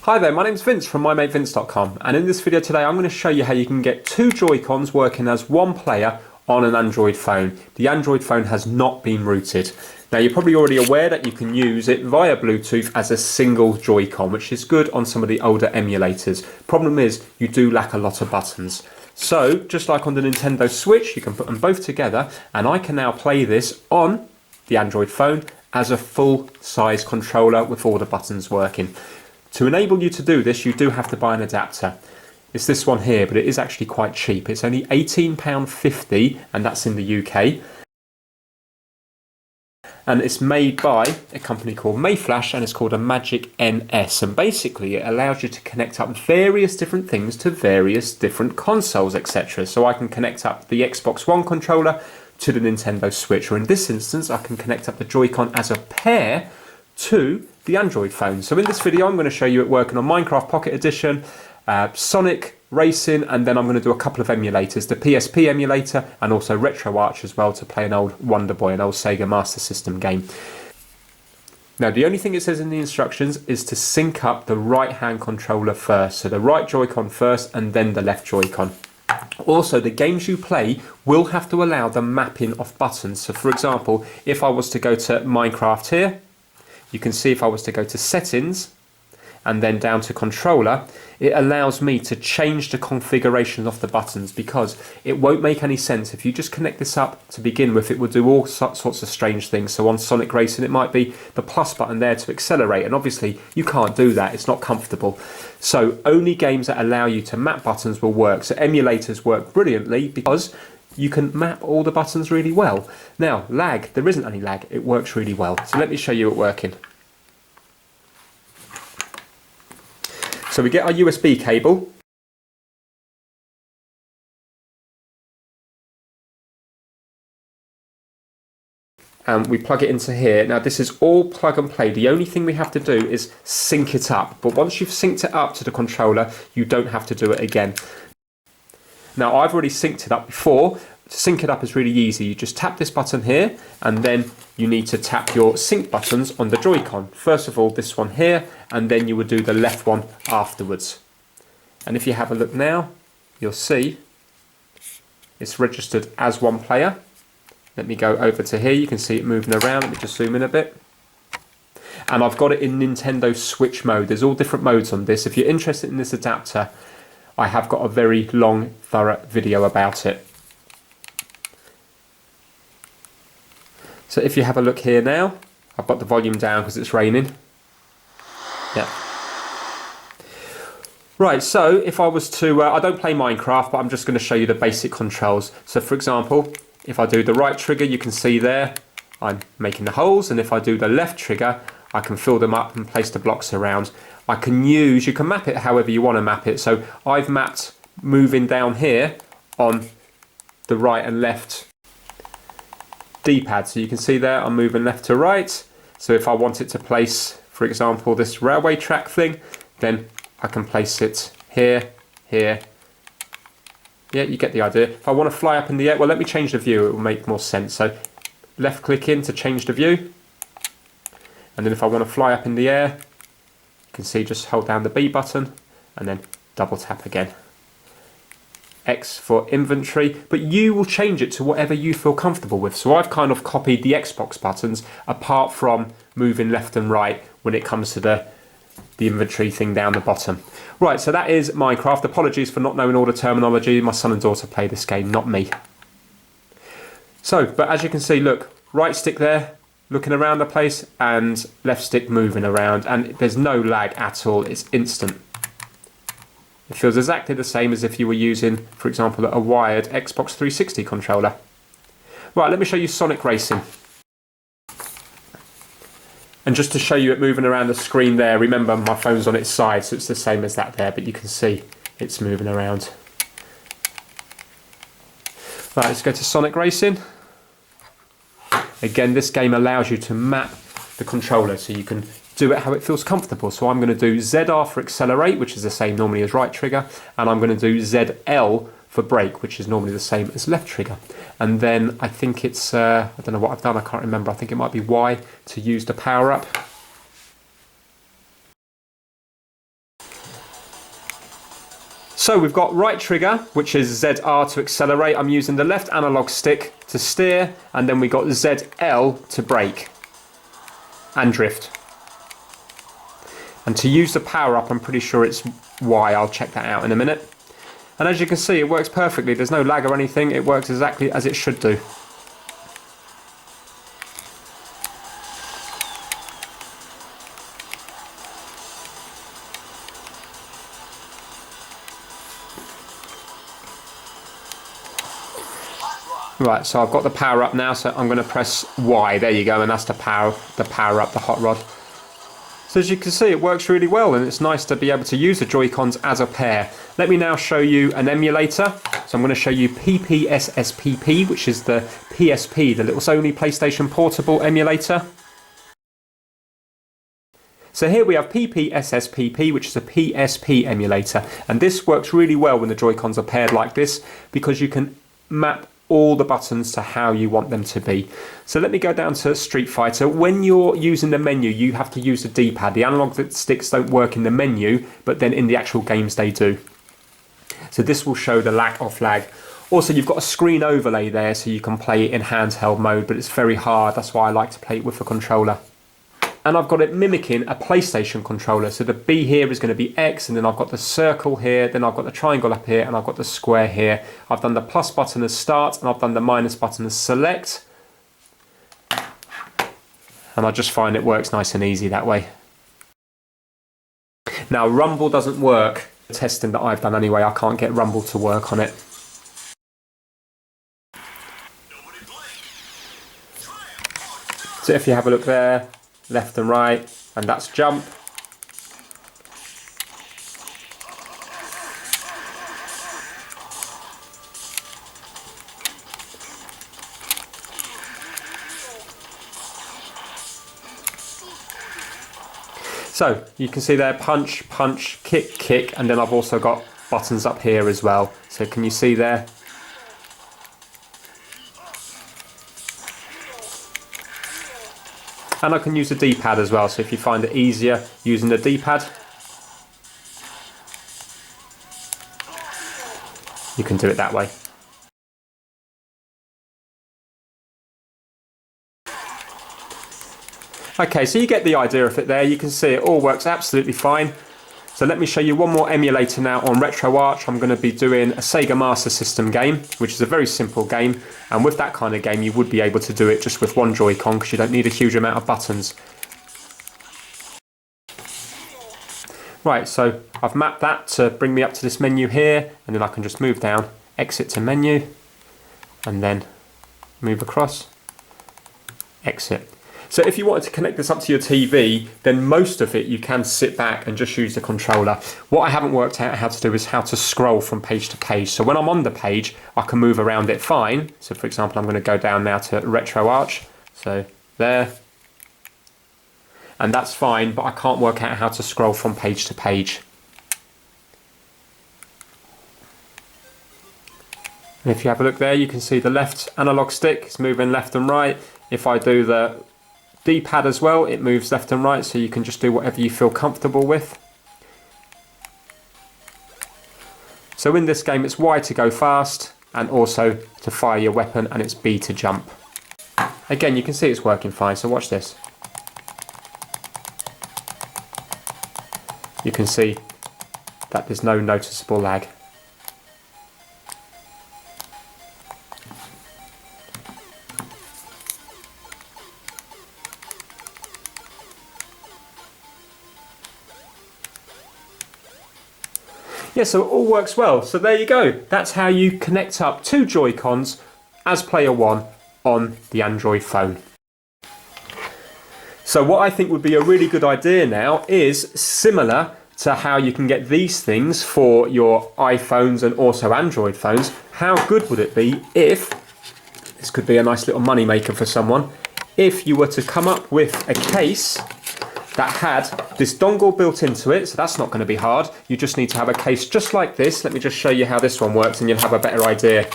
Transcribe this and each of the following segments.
Hi there, my name's Vince from mymatevince.com, and in this video today I'm going to show you how you can get two Joy-Cons working as one player on an Android phone. The Android phone has not been rooted. Now you're probably already aware that you can use it via Bluetooth as a single Joy-Con, which is good on some of the older emulators. Problem is, you do lack a lot of buttons. So, just like on the Nintendo Switch, you can put them both together, and I can now play this on the Android phone as a full-size controller with all the buttons working. To enable you to do this, you do have to buy an adapter. It's this one here, but it is actually quite cheap. It's only £18.50, and that's in the UK. And it's made by a company called Mayflash, and it's called a Magic NS. And basically, it allows you to connect up various different things to various different consoles, etc. So I can connect up the Xbox One controller to the Nintendo Switch, or in this instance, I can connect up the Joy-Con as a pair to the Android phone. So in this video I'm going to show you it working on Minecraft Pocket Edition, Sonic Racing, and then I'm going to do a couple of emulators, the PSP emulator and also RetroArch as well, to play an old Wonder Boy, an old Sega Master System game. Now the only thing it says in the instructions is to sync up the right hand controller first, so the right Joy-Con first and then the left Joy-Con. Also, the games you play will have to allow the mapping of buttons. So for example, if I was to go to Minecraft here, you can see if I was to go to settings and then down to controller, it allows me to change the configuration of the buttons, because it won't make any sense if you just connect this up to begin with. It will do all sorts of strange things. So on Sonic Racing it might be the plus button there to accelerate, and obviously you can't do that, it's not comfortable. So only games that allow you to map buttons will work. So emulators work brilliantly because you can map all the buttons really well. Now, lag, there isn't any lag, it works really well. So let me show you it working. So we get our USB cable. And we plug it into here. Now this is all plug and play. The only thing we have to do is sync it up. But once you've synced it up to the controller, you don't have to do it again. Now I've already synced it up before. To sync it up is really easy. You just tap this button here, and then you need to tap your sync buttons on the Joy-Con. First of all, this one here, and then you would do the left one afterwards. And if you have a look now, you'll see it's registered as one player. Let me go over to here, you can see it moving around. Let me just zoom in a bit. And I've got it in Nintendo Switch mode. There's all different modes on this. If you're interested in this adapter, I have got a very long, thorough video about it. So if you have a look here now, I've got the volume down because it's raining. Yeah. Right, so if I was to, I don't play Minecraft, but I'm just going to show you the basic controls. So for example, if I do the right trigger, you can see there, I'm making the holes, and if I do the left trigger, I can fill them up and place the blocks around. I can use, you can map it however you want to map it. So I've mapped moving down here on the right and left D-pad. So you can see there, I'm moving left to right. So if I want it to place, for example, this railway track thing, then I can place it here, here. Yeah, you get the idea. If I want to fly up in the air, well, let me change the view, it will make more sense. So left click in to change the view. And then if I want to fly up in the air, you can see just hold down the B button and then double tap again. X for inventory, but you will change it to whatever you feel comfortable with. So I've kind of copied the Xbox buttons apart from moving left and right when it comes to the inventory thing down the bottom. Right, so that is Minecraft. Apologies for not knowing all the terminology. My son and daughter play this game, not me. So, but as you can see, look, right stick there, looking around the place, and left stick moving around, and there's no lag at all, it's instant. It feels exactly the same as if you were using, for example, a wired Xbox 360 controller. Right, let me show you Sonic Racing. And just to show you it moving around the screen there, remember my phone's on its side, so it's the same as that there, but you can see it's moving around. Right, let's go to Sonic Racing. Again, this game allows you to map the controller so you can do it how it feels comfortable. So I'm going to do ZR for accelerate, which is the same normally as right trigger, and I'm going to do ZL for brake, which is normally the same as left trigger. And then I think it's, I don't know what I've done, I can't remember, I think it might be Y to use the power up. So we've got right trigger, which is ZR to accelerate. I'm using the left analog stick to steer, and then we got ZL to brake and drift. And to use the power up, I'm pretty sure it's Y. I'll check that out in a minute. And as you can see, it works perfectly. There's no lag or anything. It works exactly as it should do. Right, so I've got the power up now, so I'm going to press Y. There you go, and that's the power up the hot rod. So as you can see, it works really well, and it's nice to be able to use the Joy-Cons as a pair. Let me now show you an emulator. So I'm going to show you PPSSPP, which is the PSP, the little Sony PlayStation Portable emulator. So here we have PPSSPP, which is a PSP emulator, and this works really well when the Joy-Cons are paired like this, because you can map all the buttons to how you want them to be. So let me go down to Street Fighter. When you're using the menu, you have to use the D-pad. The analog sticks don't work in the menu, but then in the actual games they do. So this will show the lack of lag. Also, you've got a screen overlay there, so you can play it in handheld mode, but it's very hard. That's why I like to play it with a controller. And I've got it mimicking a PlayStation controller. So the B here is going to be X, and then I've got the circle here, then I've got the triangle up here, and I've got the square here. I've done the plus button as start, and I've done the minus button as select. And I just find it works nice and easy that way. Now, Rumble doesn't work. The testing that I've done anyway, I can't get Rumble to work on it. So if you have a look there, left and right, and that's jump. So you can see there, punch, punch, kick, kick, and then I've also got buttons up here as well. So can you see there? And I can use the D-pad as well, so if you find it easier using the D-pad, you can do it that way. Okay, so you get the idea of it there. You can see it all works absolutely fine. So let me show you one more emulator now on RetroArch. I'm going to be doing a Sega Master System game, which is a very simple game. And with that kind of game, you would be able to do it just with one Joy-Con, because you don't need a huge amount of buttons. Right, so I've mapped that to bring me up to this menu here, and then I can just move down, exit to menu, and then move across, exit. So if you wanted to connect this up to your TV, then most of it you can sit back and just use the controller. What I haven't worked out how to do is how to scroll from page to page. So when I'm on the page, I can move around it fine. So for example, I'm going to go down now to RetroArch. So there. And that's fine, but I can't work out how to scroll from page to page. And if you have a look there, you can see the left analog stick is moving left and right. If I do the D-pad as well, it moves left and right, so you can just do whatever you feel comfortable with. So in this game, it's Y to go fast, and also to fire your weapon, and it's B to jump. Again, you can see it's working fine, so watch this. You can see that there's no noticeable lag. Yeah, so it all works well. So there you go. That's how you connect up two Joy-Cons as player one on the Android phone. So what I think would be a really good idea now is similar to how you can get these things for your iPhones and also Android phones. How good would it be if, this could be a nice little money maker for someone, if you were to come up with a case that had this dongle built into it, so that's not going to be hard. You just need to have a case just like this. Let me just show you how this one works and you'll have a better idea.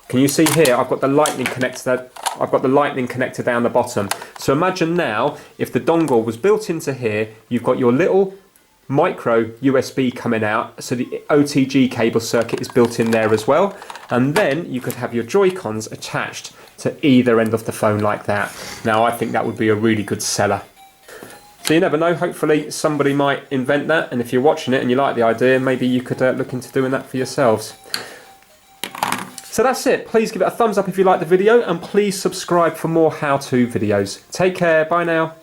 Can you see here, I've got the lightning connector down the bottom. So imagine now, if the dongle was built into here, you've got your little micro USB coming out, so the OTG cable circuit is built in there as well, and then you could have your Joy-Cons attached to either end of the phone like that. Now I think that would be a really good seller. So you never know, hopefully somebody might invent that, and if you're watching it and you like the idea, maybe you could look into doing that for yourselves. So that's it. Please give it a thumbs up if you like the video, and please subscribe for more how-to videos. Take care, bye now.